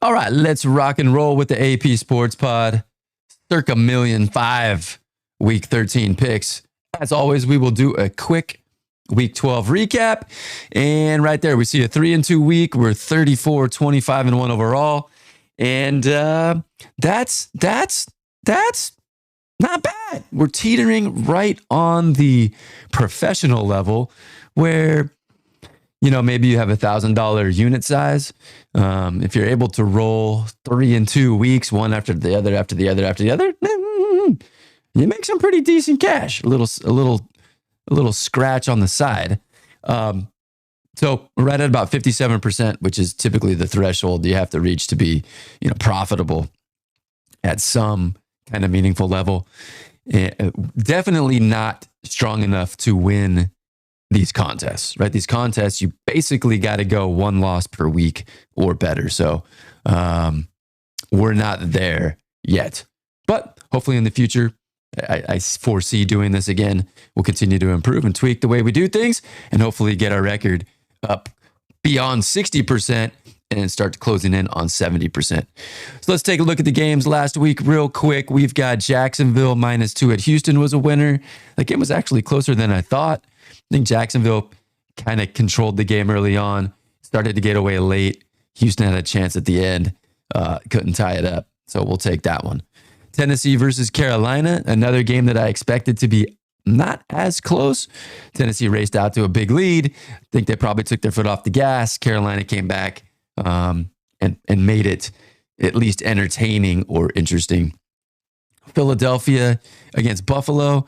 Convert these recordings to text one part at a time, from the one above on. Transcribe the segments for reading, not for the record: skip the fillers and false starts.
All right, let's rock and roll with the AP Sports Pod. Circa Million V, Week 13 picks. As always, we will do a quick Week 12 recap. And right there, we see a 3-2 week. We're 34, 25, and 1 overall. And that's not bad. We're teetering right on the professional level where, you know, maybe you have $1,000 unit size. If you're able to roll 3-2 weeks, one after the other, you make some pretty decent cash. A little scratch on the side. So we're right at about 57%, which is typically the threshold you have to reach to be, you know, profitable at some kind of meaningful level. Definitely not strong enough to win these contests, right? These contests, you basically got to go one loss per week or better. So we're not there yet, but hopefully in the future, I foresee doing this again. We'll continue to improve and tweak the way we do things and hopefully get our record up beyond 60% and start closing in on 70%. So let's take a look at the games last week real quick. We've got Jacksonville -2 at Houston was a winner. That game was actually closer than I thought. I think Jacksonville kind of controlled the game early on, started to get away late. Houston had a chance at the end, couldn't tie it up. So we'll take that one. Tennessee versus Carolina, another game that I expected to be not as close. Tennessee raced out to a big lead. I think they probably took their foot off the gas. Carolina came back and made it at least entertaining or interesting. Philadelphia against Buffalo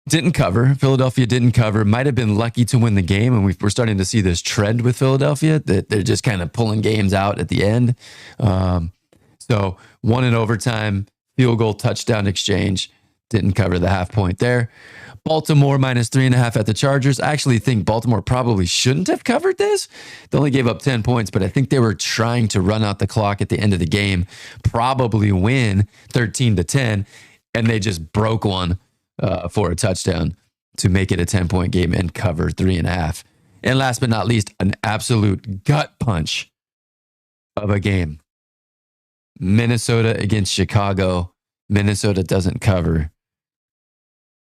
didn't cover. Philadelphia didn't cover. Might have been lucky to win the game, and we're starting to see this trend with Philadelphia that they're just kind of pulling games out at the end. So won in overtime, field goal, touchdown exchange. Didn't cover the half point there. Baltimore -3.5 at the Chargers. I actually think Baltimore probably shouldn't have covered this. They only gave up 10 points, but I think they were trying to run out the clock at the end of the game, probably win 13-10, and they just broke one for a touchdown to make it a 10-point game and cover 3.5. And last but not least, an absolute gut punch of a game. Minnesota against Chicago. Minnesota doesn't cover.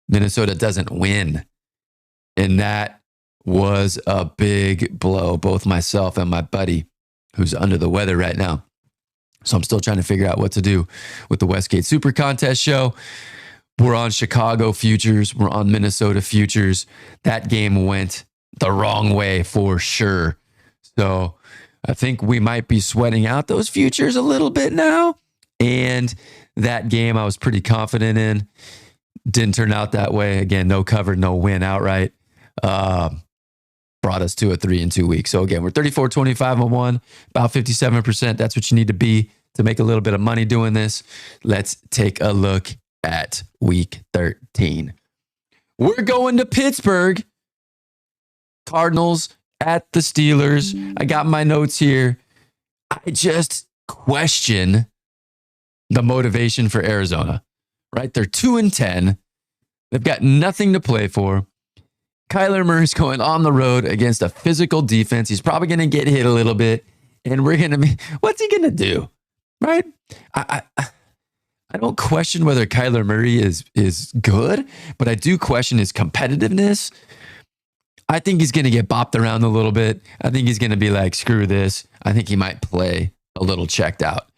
Minnesota doesn't win. And that was a big blow. Both myself and my buddy, who's under the weather right now. So I'm still trying to figure out what to do with the Westgate Super Contest show. We're on Chicago futures. We're on Minnesota futures. That game went the wrong way for sure. So I think we might be sweating out those futures a little bit now. And that game I was pretty confident in. Didn't turn out that way. Again, no cover, no win outright. Brought us to a 3-2 week. So again, we're 34, 25, and 1, about 57%. That's what you need to be to make a little bit of money doing this. Let's take a look at week 13. We're going to Pittsburgh. Cardinals at the Steelers. I got my notes here. I just question the motivation for Arizona, right? They're 2-10. They've got nothing to play for. Kyler Murray's going on the road against a physical defense. He's probably going to get hit a little bit, and we're going to be, what's he going to do, right? I don't question whether Kyler Murray is good, but I do question his competitiveness. I think he's going to get bopped around a little bit. I think he's going to be like, screw this. I think he might play a little checked out.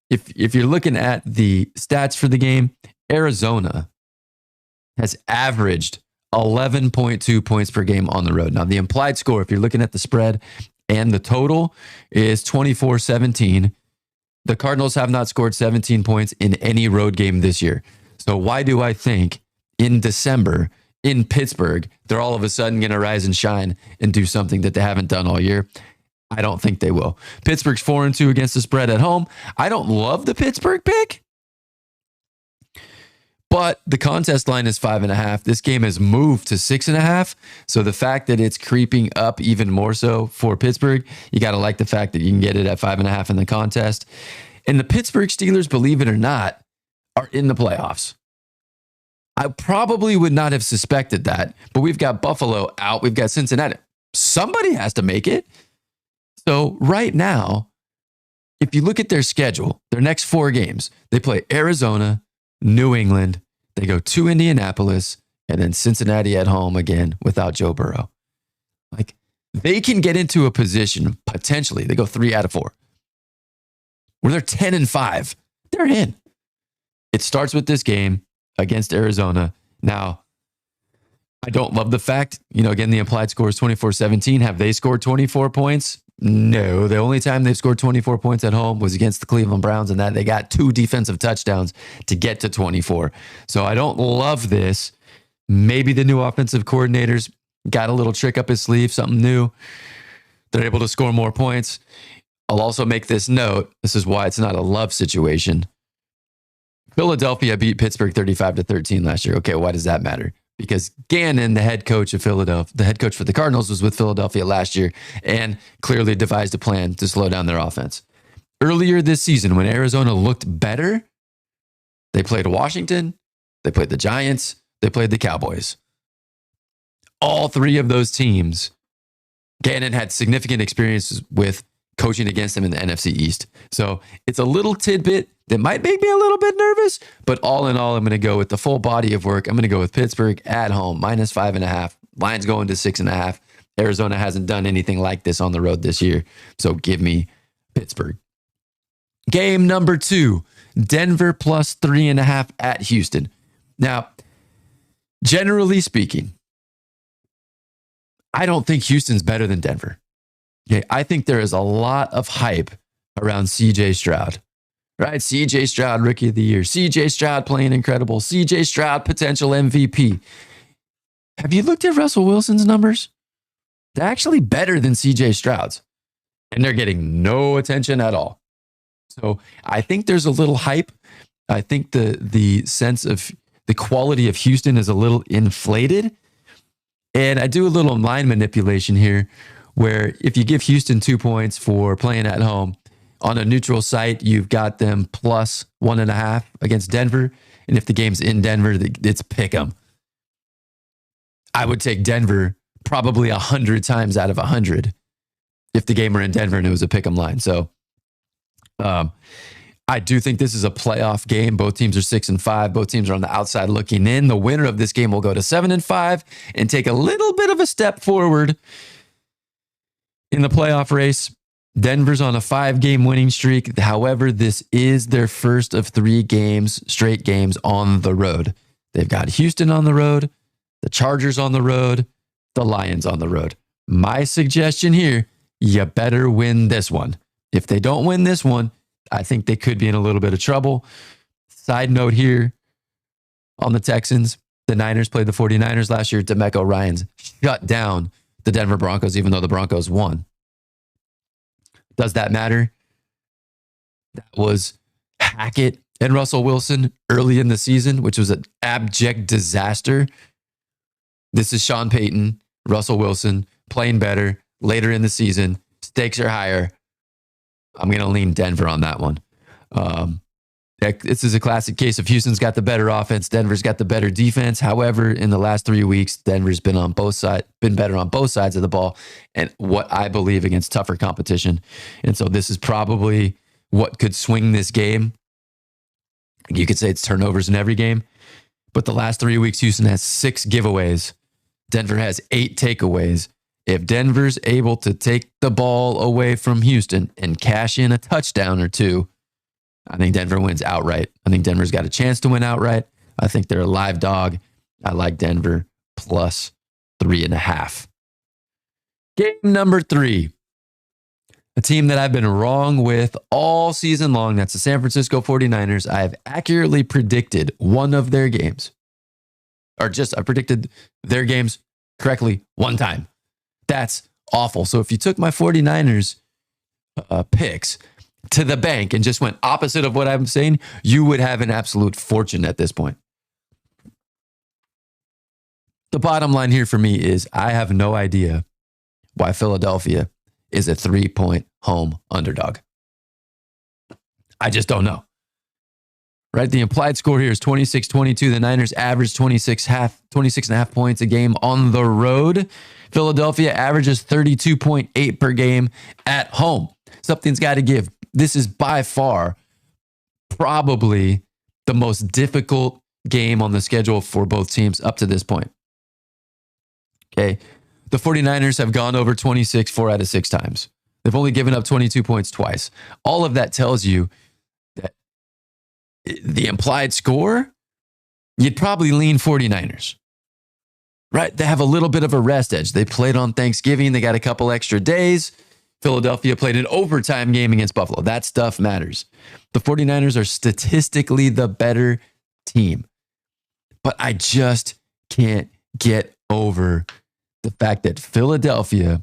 If you're looking at the stats for the game, Arizona has averaged 11.2 points per game on the road. Now, the implied score, if you're looking at the spread and the total, is 24-17. The Cardinals have not scored 17 points in any road game this year. So why do I think in December in Pittsburgh, they're all of a sudden going to rise and shine and do something that they haven't done all year? I don't think they will. Pittsburgh's 4-2 against the spread at home. I don't love the Pittsburgh pick, but the contest line is 5.5. This game has moved to 6.5. So the fact that it's creeping up even more so for Pittsburgh, you got to like the fact that you can get it at 5.5 in the contest. And the Pittsburgh Steelers, believe it or not, are in the playoffs. I probably would not have suspected that, but we've got Buffalo out. We've got Cincinnati. Somebody has to make it. So right now, if you look at their schedule, their next 4 games, they play Arizona, New England, they go to Indianapolis, and then Cincinnati at home again without Joe Burrow. Like, they can get into a position, potentially, they go 3 out of 4, where they're 10-5. They're in. It starts with this game against Arizona. Now, I don't love the fact, again, the implied score is 24-17. Have they scored 24 points? No. The only time they've scored 24 points at home was against the Cleveland Browns, and that they got 2 defensive touchdowns to get to 24. So I don't love this. Maybe the new offensive coordinators got a little trick up his sleeve, something new. They're able to score more points. I'll also make this note. This is why it's not a love situation. Philadelphia beat Pittsburgh 35-13 last year. Okay, why does that matter? Because Gannon, the head coach of Philadelphia, the head coach for the Cardinals, was with Philadelphia last year and clearly devised a plan to slow down their offense. Earlier this season, when Arizona looked better, they played Washington, they played the Giants, they played the Cowboys. All 3 of those teams, Gannon had significant experiences with coaching against them in the NFC East. So it's a little tidbit that might make me a little bit nervous, but all in all, I'm going to go with the full body of work. I'm going to go with Pittsburgh at home, -5.5. Lions going to 6.5. Arizona hasn't done anything like this on the road this year. So give me Pittsburgh. Game number 2, Denver plus 3.5 at Houston. Now, generally speaking, I don't think Houston's better than Denver. Okay, I think there is a lot of hype around CJ Stroud, right? CJ Stroud, Rookie of the Year. CJ Stroud playing incredible. CJ Stroud, potential MVP. Have you looked at Russell Wilson's numbers? They're actually better than CJ Stroud's, and they're getting no attention at all. So I think there's a little hype. I think the sense of the quality of Houston is a little inflated. And I do a little line manipulation here, where if you give Houston 2 points for playing at home, on a neutral site, you've got them plus 1.5 against Denver. And if the game's in Denver, it's pick 'em. I would take Denver probably 100 times out of 100 if the game were in Denver and it was a pick 'em line. So I do think this is a playoff game. Both teams are 6-5. Both teams are on the outside looking in. The winner of this game will go to 7-5 and take a little bit of a step forward in the playoff race. Denver's on a 5-game winning streak. However, this is their first of 3 straight games on the road. They've got Houston on the road, the Chargers on the road, the Lions on the road. My suggestion here, you better win this one. If they don't win this one, I think they could be in a little bit of trouble. Side note here on the Texans, the Niners played the 49ers last year. DeMeco Ryans shut down the Denver Broncos, even though the Broncos won. Does that matter? That was Hackett and Russell Wilson early in the season, which was an abject disaster. This is Sean Payton, Russell Wilson, playing better later in the season. Stakes are higher. I'm going to lean Denver on that one. This is a classic case of Houston's got the better offense. Denver's got the better defense. However, in the last 3 weeks, Denver's been better on both sides of the ball, and what I believe against tougher competition. And so this is probably what could swing this game. You could say it's turnovers in every game, but the last 3 weeks, Houston has 6 giveaways. Denver has 8 takeaways. If Denver's able to take the ball away from Houston and cash in a touchdown or 2, I think Denver wins outright. I think Denver's got a chance to win outright. I think they're a live dog. I like Denver plus 3.5. Game number 3. A team that I've been wrong with all season long. That's the San Francisco 49ers. I have accurately predicted one of their games. I predicted their games correctly one time. That's awful. So if you took my 49ers picks to the bank and just went opposite of what I'm saying, you would have an absolute fortune at this point. The bottom line here for me is I have no idea why Philadelphia is a 3-point home underdog. I just don't know. Right? The implied score here is 26-22. The Niners average 26.5 points a game on the road. Philadelphia averages 32.8 per game at home. Something's got to give. This is by far probably the most difficult game on the schedule for both teams up to this point. Okay. The 49ers have gone over 26 4 out of 6 times. They've only given up 22 points twice. All of that tells you that the implied score, you'd probably lean 49ers. Right? They have a little bit of a rest edge. They played on Thanksgiving. They got a couple extra days. Philadelphia played an overtime game against Buffalo. That stuff matters. The 49ers are statistically the better team. But I just can't get over the fact that Philadelphia,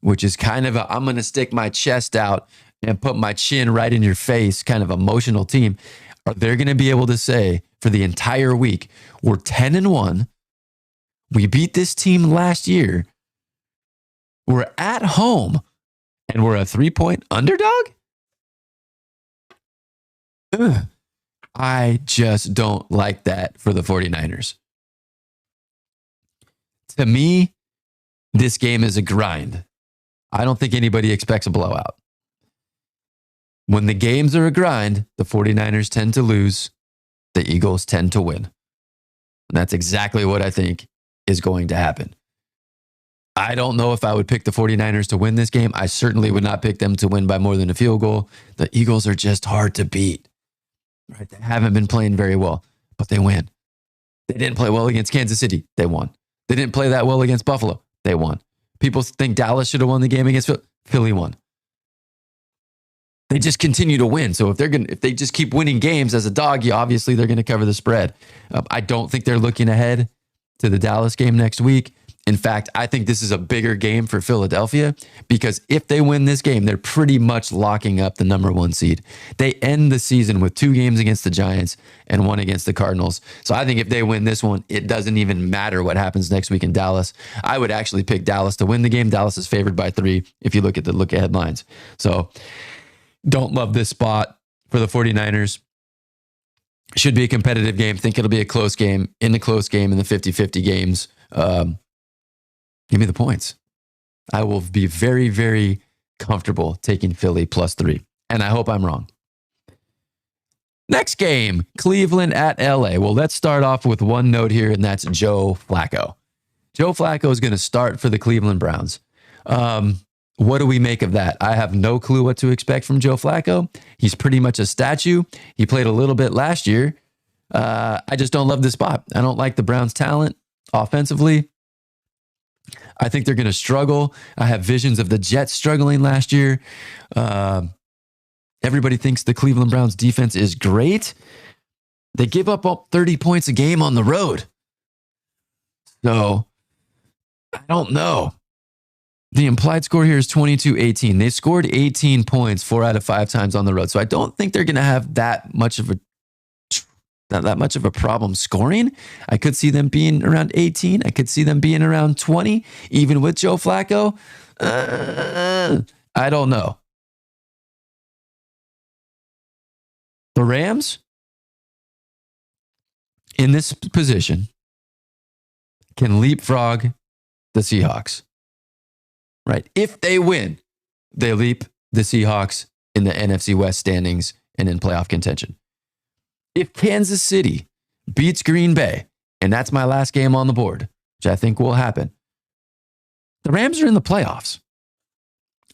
which is kind of a, I'm going to stick my chest out and put my chin right in your face kind of emotional team, are they going to be able to say for the entire week, we're 10-1. We beat this team last year. We're at home and we're a 3-point underdog? Ugh. I just don't like that for the 49ers. To me, this game is a grind. I don't think anybody expects a blowout. When the games are a grind, the 49ers tend to lose. The Eagles tend to win. And that's exactly what I think is going to happen. I don't know if I would pick the 49ers to win this game. I certainly would not pick them to win by more than a field goal. The Eagles are just hard to beat. Right? They haven't been playing very well, but they win. They didn't play well against Kansas City. They won. They didn't play that well against Buffalo. They won. People think Dallas should have won the game against Philly. Philly won. They just continue to win. So if they just keep winning games as a dog, obviously they're going to cover the spread. I don't think they're looking ahead to the Dallas game next week. In fact, I think this is a bigger game for Philadelphia because if they win this game, they're pretty much locking up the number 1 seed. They end the season with 2 games against the Giants and 1 against the Cardinals. So I think if they win this one, it doesn't even matter what happens next week in Dallas. I would actually pick Dallas to win the game. Dallas is favored by 3 if you look at the look-ahead lines. So don't love this spot for the 49ers. Should be a competitive game. Think it'll be a close game, in the 50-50 games. Give me the points. I will be very, very comfortable taking Philly +3. And I hope I'm wrong. Next game, Cleveland at LA. Well, let's start off with one note here, and that's Joe Flacco. Joe Flacco is going to start for the Cleveland Browns. What do we make of that? I have no clue what to expect from Joe Flacco. He's pretty much a statue. He played a little bit last year. I just don't love this spot. I don't like the Browns' talent offensively. I think they're going to struggle. I have visions of the Jets struggling last year. Everybody thinks the Cleveland Browns defense is great. They give up 30 points a game on the road. So, I don't know. The implied score here is 22-18. They scored 18 points 4 out of 5 times on the road. So I don't think they're going to have that much of a problem scoring. I could see them being around 18. I could see them being around 20, even with Joe Flacco. I don't know. The Rams, in this position, can leapfrog the Seahawks. Right? If they win, they leap the Seahawks in the NFC West standings and in playoff contention. If Kansas City beats Green Bay, and that's my last game on the board, which I think will happen, the Rams are in the playoffs.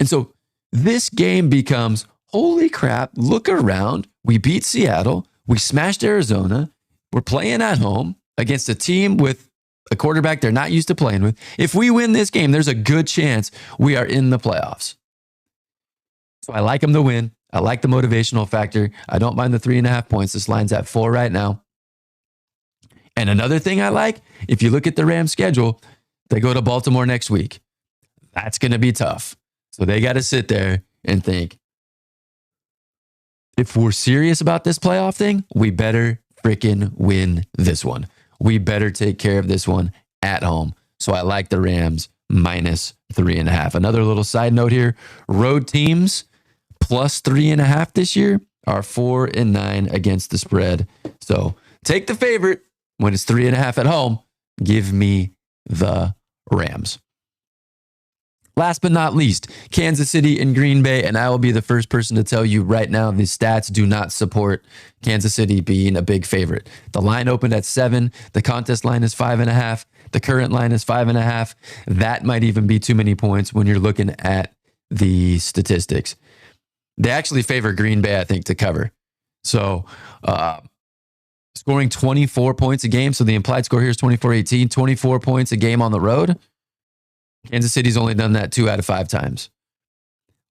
And so this game becomes, holy crap, look around. We beat Seattle. We smashed Arizona. We're playing at home against a team with a quarterback they're not used to playing with. If we win this game, there's a good chance we are in the playoffs. So I like them to win. I like the motivational factor. I don't mind the 3.5 points. This line's at 4 right now. And another thing I like, if you look at the Rams schedule, they go to Baltimore next week. That's going to be tough. So they got to sit there and think, if we're serious about this playoff thing, we better freaking win this one. We better take care of this one at home. So I like the Rams -3.5. Another little side note here, road teams +3.5 this year are 4-9 against the spread. So take the favorite when it's 3.5 at home. Give me the Rams. Last but not least, Kansas City and Green Bay, and I will be the first person to tell you right now, the stats do not support Kansas City being a big favorite. The line opened at 7. The contest line is 5.5. The current line is 5.5. That might even be too many points when you're looking at the statistics. They actually favor Green Bay, I think, to cover. So, scoring 24 points a game. So the implied score here is 24-18, 24 points a game on the road. Kansas City's only done that 2 out of 5 times.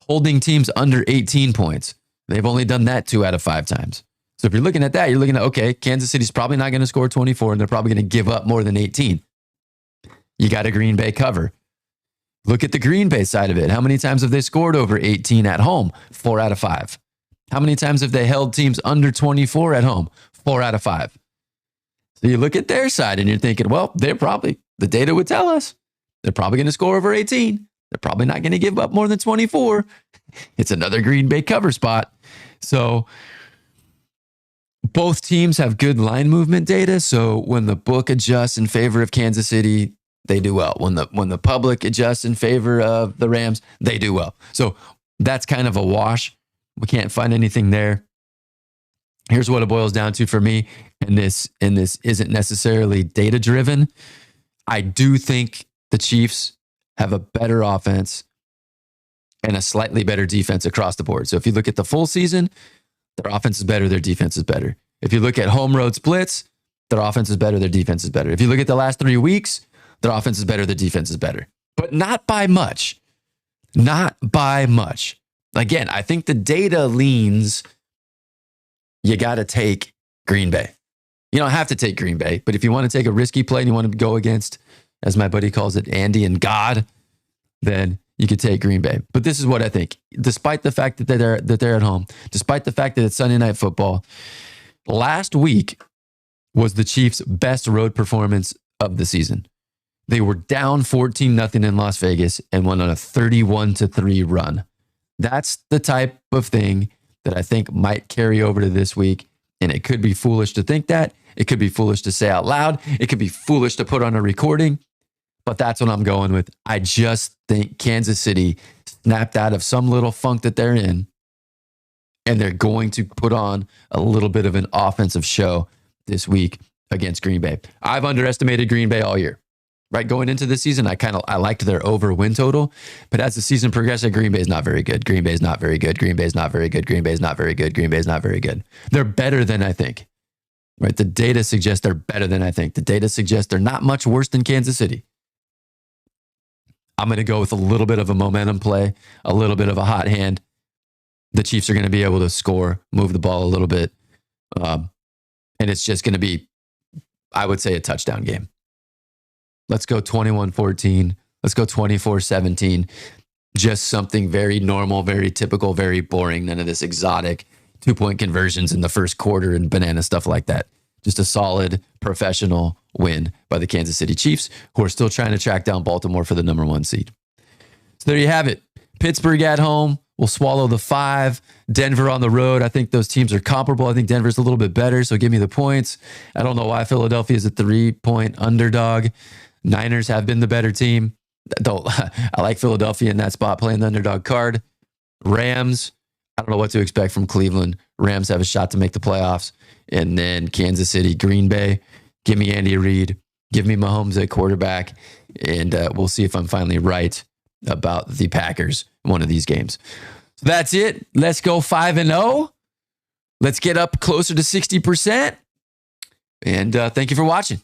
Holding teams under 18 points. They've only done that 2 out of 5 times. So if you're looking at that, you're looking at, okay, Kansas City's probably not going to score 24 and they're probably going to give up more than 18. You got a Green Bay cover. Look at the Green Bay side of it. How many times have they scored over 18 at home? 4 out of 5. How many times have they held teams under 24 at home? 4 out of 5. So you look at their side and you're thinking, well, they're probably, the data would tell us, they're probably going to score over 18. They're probably not going to give up more than 24. It's another Green Bay cover spot. So both teams have good line movement data. So when the book adjusts in favor of Kansas City, they do well. When the public adjusts in favor of the Rams, they do well. So that's kind of a wash. We can't find anything there. Here's what it boils down to for me, and this isn't necessarily data driven. I do think the Chiefs have a better offense and a slightly better defense across the board. So if you look at the full season, their offense is better, their defense is better. If you look at home road splits, their offense is better, their defense is better. If you look at the last 3 weeks, their offense is better, their defense is better. But not by much. Not by much. Again, I think the data leans, you got to take Green Bay. You don't have to take Green Bay, but if you want to take a risky play and you want to go against, as my buddy calls it, Andy and God, then you could take Green Bay. But this is what I think. Despite the fact that they're at home, despite the fact that it's Sunday Night Football, last week was the Chiefs' best road performance of the season. They were down 14-0 in Las Vegas and went on a 31-3 run. That's the type of thing that I think might carry over to this week. And it could be foolish to think that. It could be foolish to say out loud. It could be foolish to put on a recording. But that's what I'm going with. I just think Kansas City snapped out of some little funk that they're in. And they're going to put on a little bit of an offensive show this week against Green Bay. I've underestimated Green Bay all year. Right, going into the season, I liked their over win total, but as the season progressed, Green Bay is not very good. Green Bay is not very good. Green Bay is not very good. Green Bay is not very good. Green Bay is not very good. They're better than I think. Right, the data suggests they're better than I think. The data suggests they're not much worse than Kansas City. I'm going to go with a little bit of a momentum play, a little bit of a hot hand. The Chiefs are going to be able to score, move the ball a little bit, and it's just going to be, I would say, a touchdown game. Let's go 21-14. Let's go 24-17. Just something very normal, very typical, very boring. None of this exotic 2-point conversions in the first quarter and banana stuff like that. Just a solid professional win by the Kansas City Chiefs, who are still trying to track down Baltimore for the number 1 seed. So there you have it. Pittsburgh at home will swallow the 5. Denver on the road. I think those teams are comparable. I think Denver's a little bit better, so give me the points. I don't know why Philadelphia is a 3-point underdog. Niners have been the better team. I like Philadelphia in that spot playing the underdog card. Rams, I don't know what to expect from Cleveland. Rams have a shot to make the playoffs. And then Kansas City, Green Bay. Give me Andy Reid. Give me Mahomes at quarterback. And we'll see if I'm finally right about the Packers in one of these games. So that's it. Let's go 5-0. Let's get up closer to 60%. And thank you for watching.